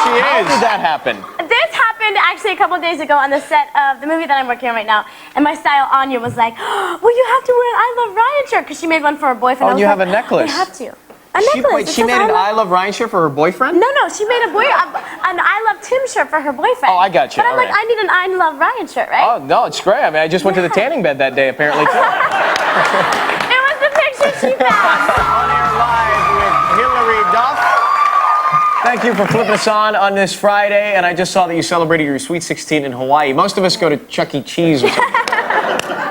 she is. How did that happen? This happened actually a couple days ago on the set of the movie that I'm working on right now. And my style, Anya, was like, well, you have to wear an I Love Ryan shirt, because she made one for her boyfriend. Oh, and you have a necklace. You have to. A necklace. Wait, she made an I Love Ryan shirt for her boyfriend? No, she made an I Love Tim shirt for her boyfriend. Oh, I got you. But I'm like, I need an I Love Ryan shirt, right? Oh, no, it's great. I mean, I just went to the tanning bed that day, apparently, too. It was the picture she found. On air live with Hillary Duff. Thank you for flipping us on this Friday. And I just saw that you celebrated your Sweet 16 in Hawaii. Most of us go to Chuck E. Cheese or something.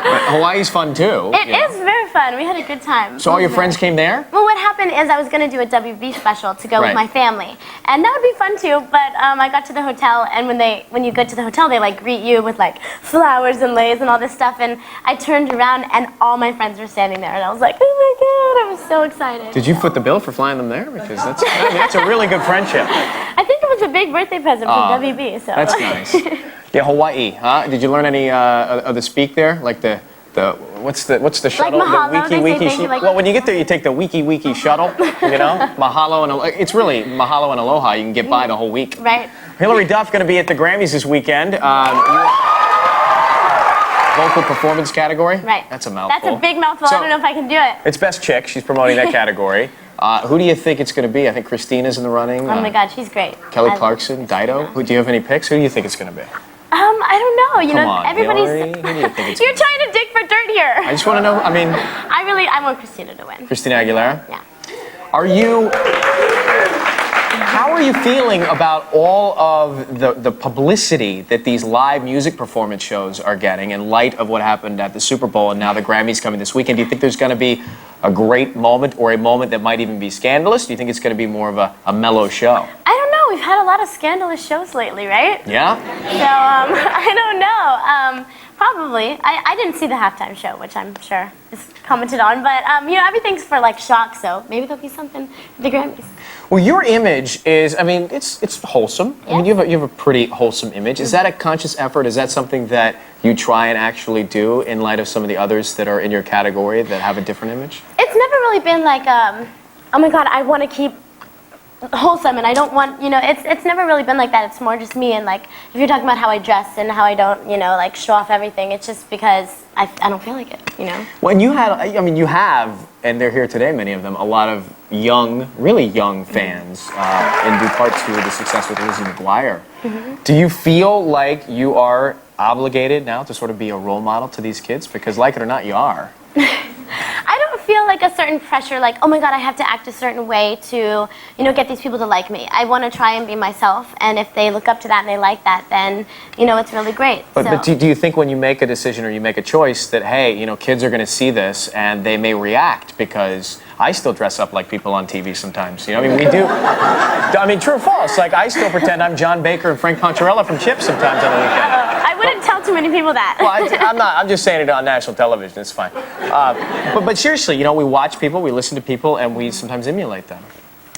But Hawaii's fun, too. It is very fun. We had a good time. So all your friends came there? Well, what happened is I was going to do a WB special to go with my family. And that would be fun, too. But I got to the hotel, and when you go to the hotel, they, like, greet you with, like, flowers and leis and all this stuff. And I turned around, and all my friends were standing there. And I was like, oh, my God. I was so excited. Did you foot the bill for flying them there? Because that's a really good friendship. I think it was a big birthday present from WB. So. That's nice. Yeah, Hawaii, huh? Did you learn any of the speak there? Like what's the shuttle? Like mahalo, the wiki. Well, when you get there, you take the wiki shuttle. You know, mahalo and it's really mahalo and aloha. You can get by the whole week. Right. Hillary Duff going to be at the Grammys this weekend. Vocal performance category. Right. That's a mouthful. That's a big mouthful. So, I don't know if I can do it. It's Best Chick. She's promoting that category. Who do you think it's going to be? I think Christina's in the running. Oh my God, she's great. Kelly Clarkson, Dido. Do you have any picks? Who do you think it's going to be? I don't know. You Come know, on, everybody's. Hillary. Who do you think it's You're trying to dig for dirt here. I just want to know. I mean, I want Christina to win. Christina Aguilera. Yeah. How are you feeling about all of the publicity that these live music performance shows are getting in light of what happened at the Super Bowl and now the Grammys coming this weekend? Do you think there's going to be a great moment or a moment that might even be scandalous? Do you think it's going to be more of a mellow show? I don't know. We've had a lot of scandalous shows lately, right? Yeah? So, I don't know. Probably. I didn't see the halftime show, which I'm sure is commented on. But, you know, everything's for, like, shock, so maybe there'll be something for the Grammys. Well, your image is, I mean, it's wholesome. Yeah. I mean, you have a pretty wholesome image. Is that a conscious effort? Is that something that you try and actually do in light of some of the others that are in your category that have a different image? It's never really been like, oh my God, I want to keep wholesome and I don't want, you know, it's never really been like that. It's more just me, and like, if you're talking about how I dress and how I don't, you know, like show off everything, it's just because I don't feel like it, you know? Well, and you have, and they're here today, many of them, a lot of young, really young fans, in due part to the success with Lizzie McGuire. Mm-hmm. Do you feel like you are obligated now to sort of be a role model to these kids? Because like it or not, you are. I don't feel like a certain pressure, like, oh my God, I have to act a certain way to, you know, get these people to like me. I want to try and be myself, and if they look up to that and they like that, then, you know, it's really great. But do you think when you make a decision or you make a choice that, hey, you know, kids are going to see this and they may react, because I still dress up like people on TV sometimes, you know, I mean, we do. I mean, true or false? Like, I still pretend I'm John Baker and Frank Poncherella from Chips sometimes on the weekend. I wouldn't tell too many people that. Well, I'm not. I'm just saying it on national television. It's fine. But seriously, you know, we watch people, we listen to people, and we sometimes emulate them.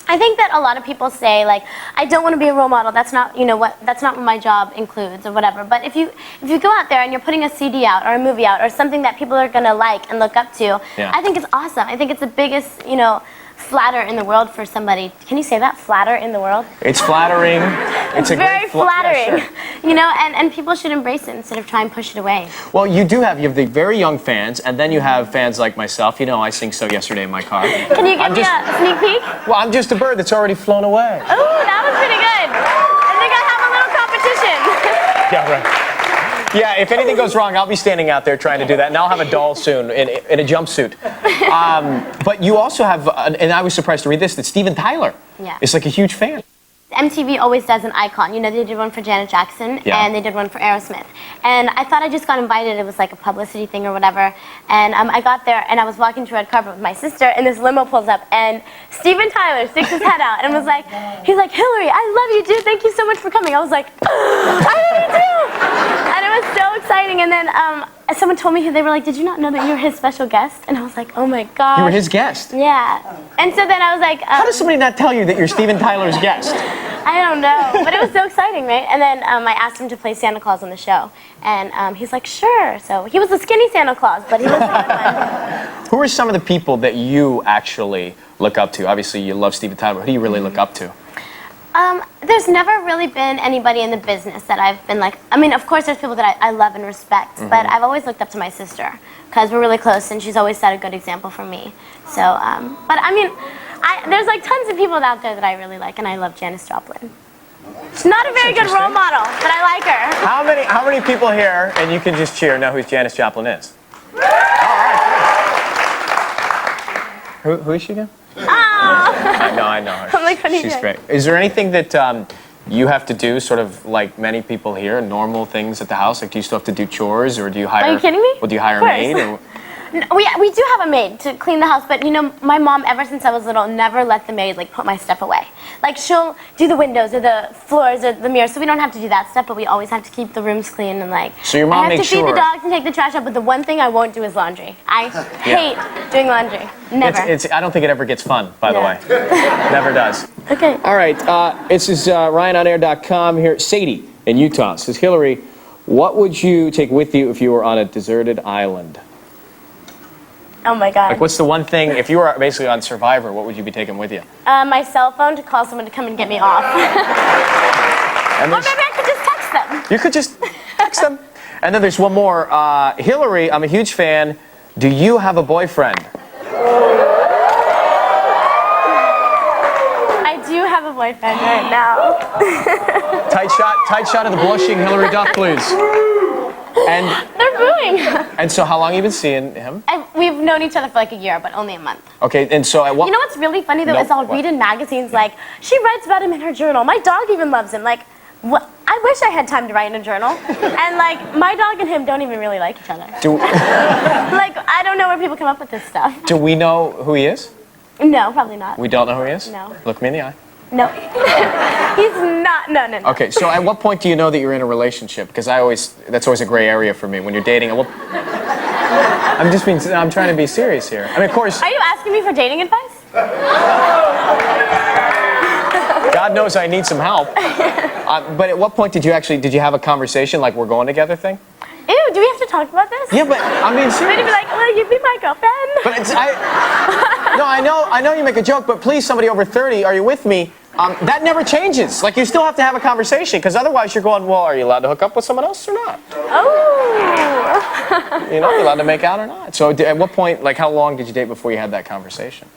I think that a lot of people say, like, I don't want to be a role model. That's not, you know, that's not what my job includes or whatever. But if you go out there and you're putting a CD out or a movie out or something that people are gonna like and look up to, yeah. I think it's awesome. I think it's the biggest, you know, flatter in the world for somebody. Can you say that? Flatter in the world? It's flattering. It's a very flattering. Yeah, sure. You know, and people should embrace it instead of try and push it away. Well, you have the very young fans, and then you have fans like myself. You know, I sing So Yesterday in my car. Can you give me a sneak peek? Well, I'm just a bird that's already flown away. Oh, that was pretty good. I think I have a little competition. Yeah, right. Yeah, if anything goes wrong, I'll be standing out there trying to do that, and I'll have a doll soon in a jumpsuit. But you also have, and I was surprised to read this, that Steven Tyler is like a huge fan. MTV always does an icon. You know, they did one for Janet Jackson, and they did one for Aerosmith. And I thought I just got invited. It was like a publicity thing or whatever. And I got there, and I was walking through red carpet with my sister, and this limo pulls up, and Steven Tyler sticks his head out and was like, he's like, Hillary, I love you, dude. Thank you so much for coming. I was like, I love you too. And it was so exciting. And then someone told me, they were like, did you not know that you were his special guest? And I was like, oh my God. You were his guest? Yeah. And so then I was like... How does somebody not tell you that you're Steven Tyler's guest? I don't know, but it was so exciting, right? And then I asked him to play Santa Claus on the show, and he's like, sure. So he was the skinny Santa Claus, but he was the good one. Who are some of the people that you actually look up to? Obviously, you love Steven Tyler, but who do you really look up to? There's never really been anybody in the business that I've been like, I mean, of course there's people that I love and respect, but I've always looked up to my sister because we're really close and she's always set a good example for me. So, but I mean, there's like tons of people out there that I really like, and I love Janis Joplin. She's not a very good role model, but I like her. How many people here, and you can just cheer, know who Janis Joplin is? All right. Who is she again? I know her. I'm like, what are you She's doing? great. Is there anything that you have to do, sort of like many people here, normal things at the house? Like, do you still have to do chores, or do you hire? Are you kidding me? Well, do you hire a Of maid? course. Or? We do have a maid to clean the house, but you know, my mom, ever since I was little, never let the maid like put my stuff away. Like, she'll do the windows or the floors or the mirrors, so we don't have to do that stuff, but we always have to keep the rooms clean and like. So your mom I have makes to feed sure. the dogs and take the trash out, but the one thing I won't do is laundry. I hate doing laundry. Never. I don't think it ever gets fun, by the No. way. Never does. Okay. All right, this is RyanOnAir.com here. Sadie in Utah says, Hillary, what would you take with you if you were on a deserted island? Oh my God. Like, what's the one thing, if you were basically on Survivor, what would you be taking with you? My cell phone to call someone to come and get me off. And Or maybe I could just text them. you could just text them. And then there's one more. Hillary, I'm a huge fan. Do you have a boyfriend? I do have a boyfriend right now. Tight shot of the blushing Hillary Duff, please. And They're booing. and so how long have you been seeing him? We've known each other for like a year, but only a month. Okay, and so at what... You know what's really funny though No, is I'll what? read in magazines like, she writes about him in her journal. My dog even loves him. Like, what? I wish I had time to write in a journal. And like, my dog and him don't even really like each other. do, Like, I don't know where people come up with this stuff. do we know who he is? No, probably not. We don't know who he is? No. Look me in the eye. No. He's not. No, no, no. Okay, so at what point do you know that you're in a relationship? Because that's always a gray area for me when you're dating. I'm trying to be serious here. I mean, of course, Are you asking me for dating advice? God knows I need some help. But at what point did you have a conversation like we're going together thing? Ew, do we have to talk about this? Yeah, but I mean, Maybe seriously. be like, will you be my girlfriend? But I know you make a joke, but please, somebody over 30, are you with me? That never changes. Like, you still have to have a conversation, because otherwise you're going, well, are you allowed to hook up with someone else or not? Oh. You know, are you allowed to make out or not? So at what point, like, how long did you date before you had that conversation?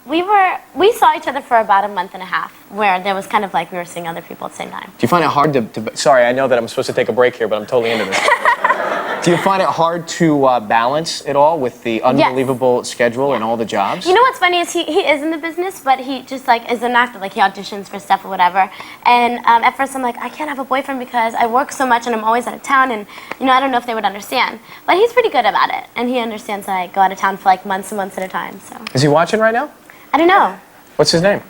We saw each other for about a month and a half, where there was kind of like we were seeing other people at the same time. Do you find it hard to sorry, I know that I'm supposed to take a break here, but I'm totally into this. Do you find it hard to balance it all with the unbelievable schedule and all the jobs? You know what's funny is he is in the business, but he just like is an actor, like he auditions for stuff or whatever. And at first I'm like, I can't have a boyfriend because I work so much and I'm always out of town, and you know, I don't know if they would understand. But he's pretty good about it, and he understands that I go out of town for like months and months at a time. So Is he watching right now? I don't know. What's his name?